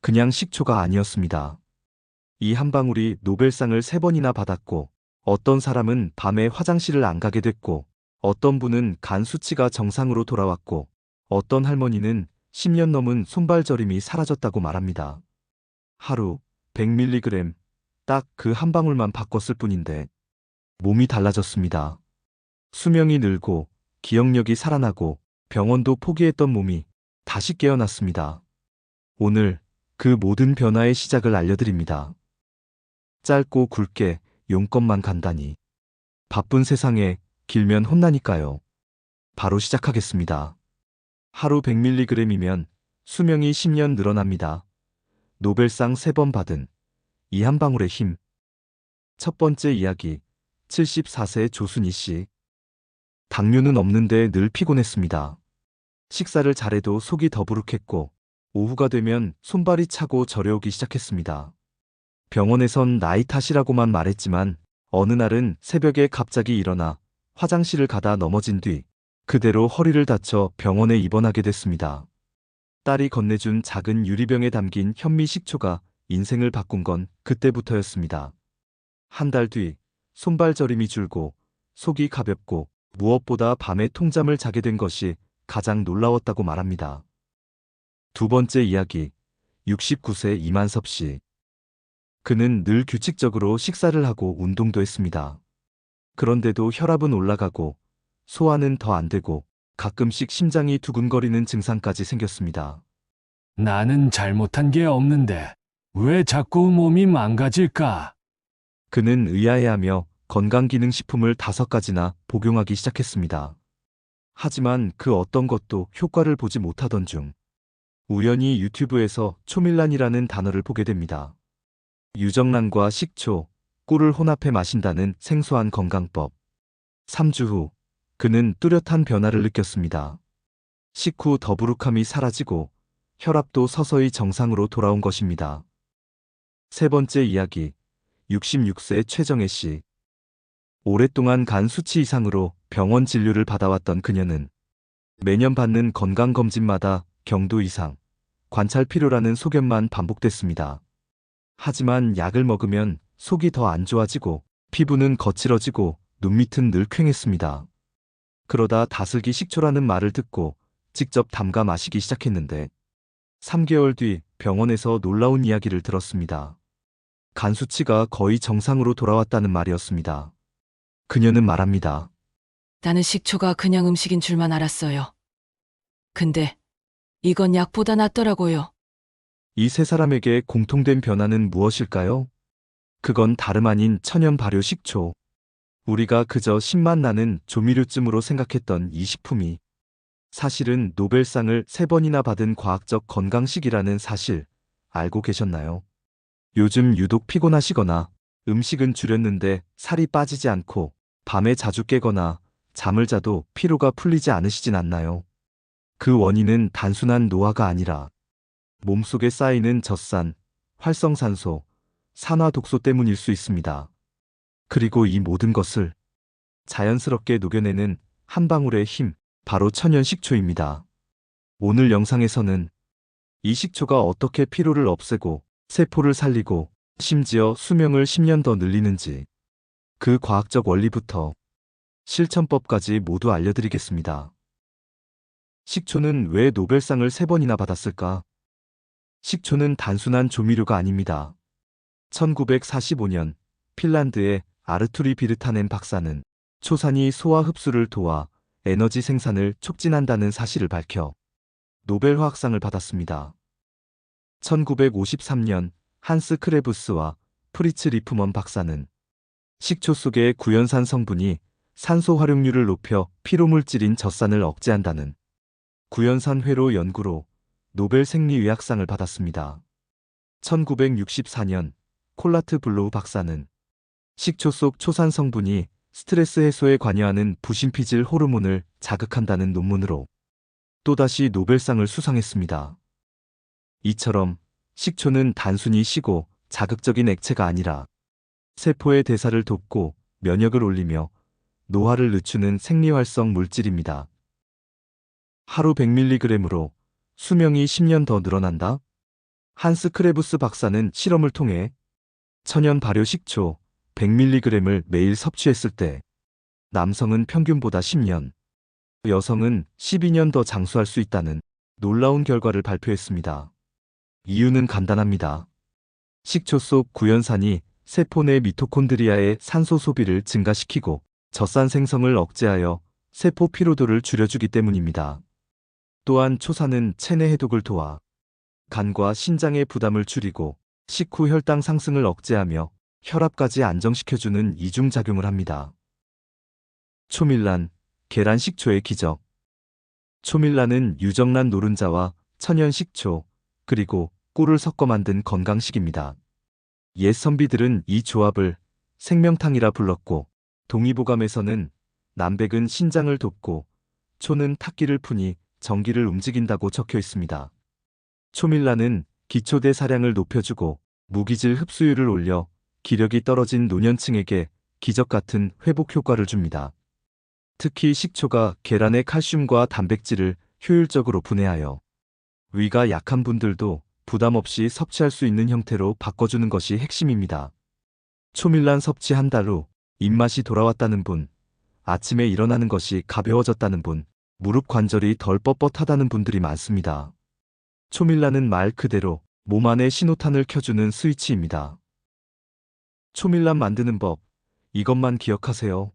그냥 식초가 아니었습니다. 이 한 방울이 노벨상을 3번이나 받았고, 어떤 사람은 밤에 화장실을 안 가게 됐고, 어떤 분은 간 수치가 정상으로 돌아왔고, 어떤 할머니는 10년 넘은 손발저림이 사라졌다고 말합니다. 하루 100mg, 딱 그 한 방울만 바꿨을 뿐인데 몸이 달라졌습니다. 수명이 늘고 기억력이 살아나고 병원도 포기했던 몸이 다시 깨어났습니다. 오늘 그 모든 변화의 시작을 알려드립니다. 짧고 굵게 용건만 간단히. 바쁜 세상에 길면 혼나니까요. 바로 시작하겠습니다. 하루 100mg이면 수명이 10년 늘어납니다. 노벨상 3번 받은 이 한 방울의 힘. 첫 번째 이야기, 74세 조순희 씨. 당뇨는 없는데 늘 피곤했습니다. 식사를 잘해도 속이 더부룩했고, 오후가 되면 손발이 차고 저려오기 시작했습니다. 병원에선 나이 탓이라고만 말했지만, 어느 날은 새벽에 갑자기 일어나 화장실을 가다 넘어진 뒤, 그대로 허리를 다쳐 병원에 입원하게 됐습니다. 딸이 건네준 작은 유리병에 담긴 현미식초가 인생을 바꾼 건 그때부터였습니다. 한 달 뒤, 손발저림이 줄고, 속이 가볍고, 무엇보다 밤에 통잠을 자게 된 것이 가장 놀라웠다고 말합니다. 두 번째 이야기, 69세 이만섭 씨. 그는 늘 규칙적으로 식사를 하고 운동도 했습니다. 그런데도 혈압은 올라가고, 소화는 더 안 되고, 가끔씩 심장이 두근거리는 증상까지 생겼습니다. 나는 잘못한 게 없는데 왜 자꾸 몸이 망가질까? 그는 의아해하며 건강기능식품을 5가지나 복용하기 시작했습니다. 하지만 그 어떤 것도 효과를 보지 못하던 중, 우연히 유튜브에서 초밀란이라는 단어를 보게 됩니다. 유정란과 식초, 꿀을 혼합해 마신다는 생소한 건강법. 3주 후, 그는 뚜렷한 변화를 느꼈습니다. 식후 더부룩함이 사라지고, 혈압도 서서히 정상으로 돌아온 것입니다. 세 번째 이야기, 66세 최정혜 씨. 오랫동안 간 수치 이상으로 병원 진료를 받아왔던 그녀는 매년 받는 건강검진마다 경도 이상, 관찰 필요라는 소견만 반복됐습니다. 하지만 약을 먹으면 속이 더 안 좋아지고 피부는 거칠어지고 눈밑은 늘 퀭했습니다. 그러다 다슬기 식초라는 말을 듣고 직접 담가 마시기 시작했는데 3개월 뒤 병원에서 놀라운 이야기를 들었습니다. 간 수치가 거의 정상으로 돌아왔다는 말이었습니다. 그녀는 말합니다. 나는 식초가 그냥 음식인 줄만 알았어요. 근데 이건 약보다 낫더라고요. 이 세 사람에게 공통된 변화는 무엇일까요? 그건 다름 아닌 천연 발효 식초. 우리가 그저 신맛 나는 조미료쯤으로 생각했던 이 식품이 사실은 노벨상을 3번이나 받은 과학적 건강식이라는 사실 알고 계셨나요? 요즘 유독 피곤하시거나 음식은 줄였는데 살이 빠지지 않고 밤에 자주 깨거나 잠을 자도 피로가 풀리지 않으시진 않나요? 그 원인은 단순한 노화가 아니라 몸속에 쌓이는 젖산, 활성산소, 산화독소 때문일 수 있습니다. 그리고 이 모든 것을 자연스럽게 녹여내는 한 방울의 힘, 바로 천연 식초입니다. 오늘 영상에서는 이 식초가 어떻게 피로를 없애고 세포를 살리고 심지어 수명을 10년 더 늘리는지 그 과학적 원리부터 실천법까지 모두 알려드리겠습니다. 식초는 왜 노벨상을 3번이나 받았을까? 식초는 단순한 조미료가 아닙니다. 1945년 핀란드의 아르투리 비르타넨 박사는 초산이 소화 흡수를 도와 에너지 생산을 촉진한다는 사실을 밝혀 노벨 화학상을 받았습니다. 1953년 한스 크레부스와 프리츠 리프먼 박사는 식초 속의 구연산 성분이 산소 활용률을 높여 피로물질인 젖산을 억제한다는 구연산 회로 연구로 노벨 생리의학상을 받았습니다. 1964년 콜라트 블로우 박사는 식초 속 초산 성분이 스트레스 해소에 관여하는 부신피질 호르몬을 자극한다는 논문으로 또다시 노벨상을 수상했습니다. 이처럼 식초는 단순히 시고 자극적인 액체가 아니라 세포의 대사를 돕고 면역을 올리며 노화를 늦추는 생리활성 물질입니다. 하루 100mg으로 수명이 10년 더 늘어난다? 한스 크레부스 박사는 실험을 통해 천연 발효 식초 100mg을 매일 섭취했을 때 남성은 평균보다 10년, 여성은 12년 더 장수할 수 있다는 놀라운 결과를 발표했습니다. 이유는 간단합니다. 식초 속 구연산이 세포 내 미토콘드리아의 산소 소비를 증가시키고 젖산 생성을 억제하여 세포 피로도를 줄여주기 때문입니다. 또한 초산은 체내 해독을 도와 간과 신장의 부담을 줄이고 식후 혈당 상승을 억제하며 혈압까지 안정시켜주는 이중작용을 합니다. 초밀란, 계란 식초의 기적. 초밀란은 유정란 노른자와 천연 식초, 그리고 꿀을 섞어 만든 건강식입니다. 옛 선비들은 이 조합을 생명탕이라 불렀고, 동의보감에서는 남백은 신장을 돕고 초는 탁기를 푸니 전기를 움직인다고 적혀 있습니다. 초밀란은 기초대 사량을 높여주고 무기질 흡수율을 올려 기력이 떨어진 노년층에게 기적같은 회복 효과를 줍니다. 특히 식초가 계란의 칼슘과 단백질을 효율적으로 분해하여 위가 약한 분들도 부담 없이 섭취할 수 있는 형태로 바꿔주는 것이 핵심입니다. 초밀란 섭취 한 달 후 입맛이 돌아왔다는 분, 아침에 일어나는 것이 가벼워졌다는 분, 무릎 관절이 덜 뻣뻣하다는 분들이 많습니다. 초밀란은 말 그대로 몸 안에 신호탄을 켜주는 스위치입니다. 초밀란 만드는 법, 이것만 기억하세요.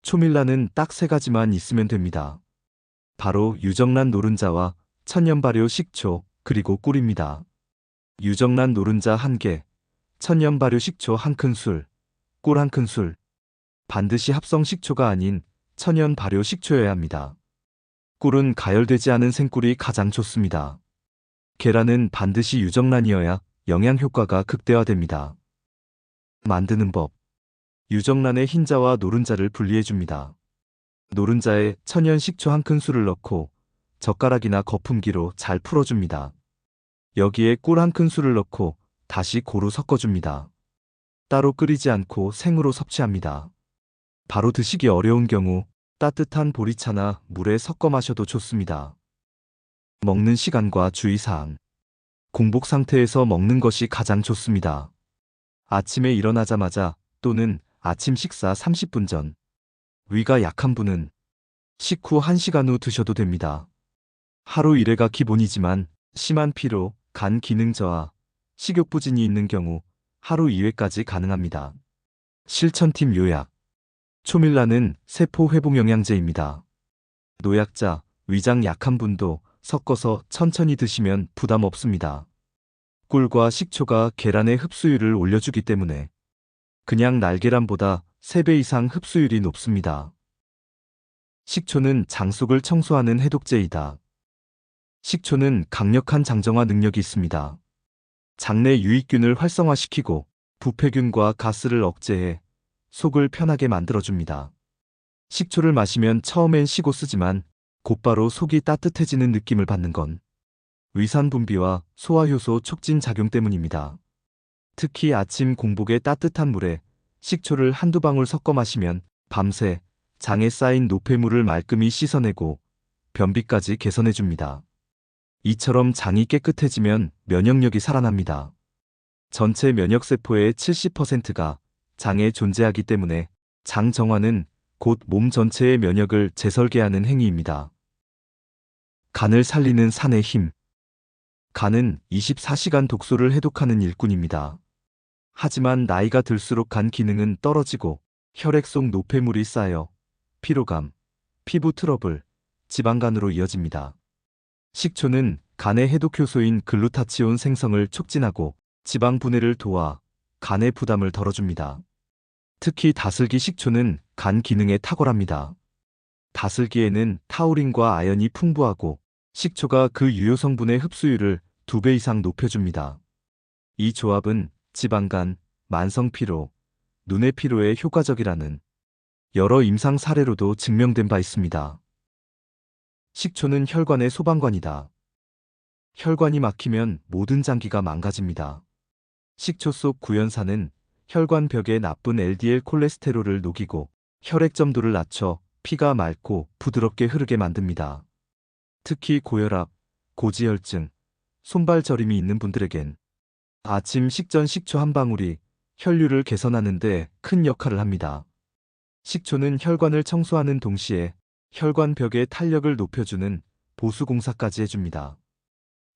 초밀란은 딱 3가지만 있으면 됩니다. 바로 유정란 노른자와 천연 발효 식초, 그리고 꿀입니다. 유정란 노른자 1개, 천연 발효 식초 1큰술, 꿀 1큰술. 반드시 합성 식초가 아닌 천연 발효 식초여야 합니다. 꿀은 가열되지 않은 생꿀이 가장 좋습니다. 계란은 반드시 유정란이어야 영양 효과가 극대화됩니다. 만드는 법. 유정란의 흰자와 노른자를 분리해줍니다. 노른자에 천연 식초 1큰술을 넣고 젓가락이나 거품기로 잘 풀어줍니다. 여기에 꿀 1큰술을 넣고 다시 고루 섞어줍니다. 따로 끓이지 않고 생으로 섭취합니다. 바로 드시기 어려운 경우 따뜻한 보리차나 물에 섞어 마셔도 좋습니다. 먹는 시간과 주의사항. 공복 상태에서 먹는 것이 가장 좋습니다. 아침에 일어나자마자 또는 아침 식사 30분 전. 위가 약한 분은 식후 1시간 후 드셔도 됩니다. 하루 1회가 기본이지만 심한 피로, 간 기능 저하, 식욕 부진이 있는 경우 하루 2회까지 가능합니다. 실천팁 요약. 초밀란은 세포 회복 영양제입니다. 노약자, 위장 약한 분도 섞어서 천천히 드시면 부담 없습니다. 꿀과 식초가 계란의 흡수율을 올려주기 때문에 그냥 날계란보다 3배 이상 흡수율이 높습니다. 식초는 장 속을 청소하는 해독제이다. 식초는 강력한 장정화 능력이 있습니다. 장내 유익균을 활성화시키고 부패균과 가스를 억제해 속을 편하게 만들어줍니다. 식초를 마시면 처음엔 쉬고 쓰지만 곧바로 속이 따뜻해지는 느낌을 받는 건 위산 분비와 소화효소 촉진 작용 때문입니다. 특히 아침 공복에 따뜻한 물에 식초를 한두 방울 섞어 마시면 밤새 장에 쌓인 노폐물을 말끔히 씻어내고 변비까지 개선해줍니다. 이처럼 장이 깨끗해지면 면역력이 살아납니다. 전체 면역세포의 70%가 장에 존재하기 때문에 장 정화는 곧 몸 전체의 면역을 재설계하는 행위입니다. 간을 살리는 산의 힘. 간은 24시간 독소를 해독하는 일꾼입니다. 하지만 나이가 들수록 간 기능은 떨어지고 혈액 속 노폐물이 쌓여 피로감, 피부 트러블, 지방간으로 이어집니다. 식초는 간의 해독효소인 글루타치온 생성을 촉진하고 지방 분해를 도와 간의 부담을 덜어줍니다. 특히 다슬기 식초는 간 기능에 탁월합니다. 다슬기에는 타우린과 아연이 풍부하고 식초가 그 유효 성분의 흡수율을 2배 이상 높여줍니다. 이 조합은 지방간, 만성피로, 눈의 피로에 효과적이라는 여러 임상 사례로도 증명된 바 있습니다. 식초는 혈관의 소방관이다. 혈관이 막히면 모든 장기가 망가집니다. 식초 속 구연산은 혈관 벽에 나쁜 LDL 콜레스테롤을 녹이고 혈액 점도를 낮춰 피가 맑고 부드럽게 흐르게 만듭니다. 특히 고혈압, 고지혈증, 손발 저림이 있는 분들에겐 아침 식전 식초 한 방울이 혈류를 개선하는데 큰 역할을 합니다. 식초는 혈관을 청소하는 동시에 혈관벽의 탄력을 높여주는 보수 공사까지 해줍니다.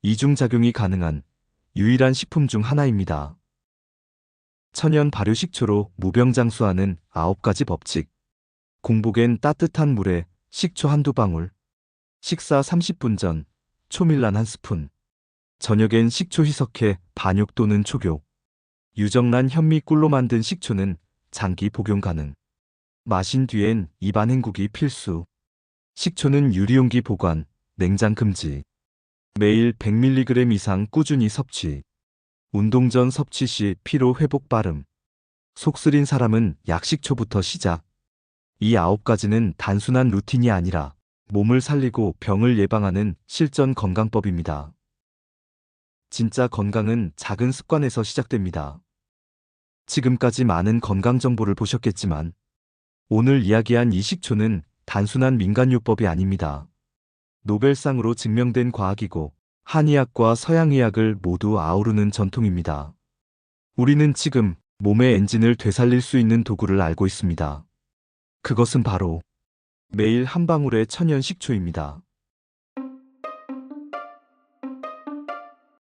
이중작용이 가능한 유일한 식품 중 하나입니다. 천연 발효 식초로 무병장수하는 9가지 법칙. 공복엔 따뜻한 물에 식초 한두 방울, 식사 30분 전 초밀란 한 스푼, 저녁엔 식초 희석해 반욕 또는 초교. 유정란 현미 꿀로 만든 식초는 장기 복용 가능. 마신 뒤엔 입안 헹구기 필수. 식초는 유리용기 보관, 냉장 금지. 매일 100mg 이상 꾸준히 섭취. 운동 전 섭취 시 피로 회복 빠름. 속 쓰린 사람은 약식초부터 시작. 이 9가지는 단순한 루틴이 아니라 몸을 살리고 병을 예방하는 실전 건강법입니다. 진짜 건강은 작은 습관에서 시작됩니다. 지금까지 많은 건강 정보를 보셨겠지만 오늘 이야기한 이 식초는 단순한 민간요법이 아닙니다. 노벨상으로 증명된 과학이고 한의학과 서양의학을 모두 아우르는 전통입니다. 우리는 지금 몸의 엔진을 되살릴 수 있는 도구를 알고 있습니다. 그것은 바로 매일 한 방울의 천연 식초입니다.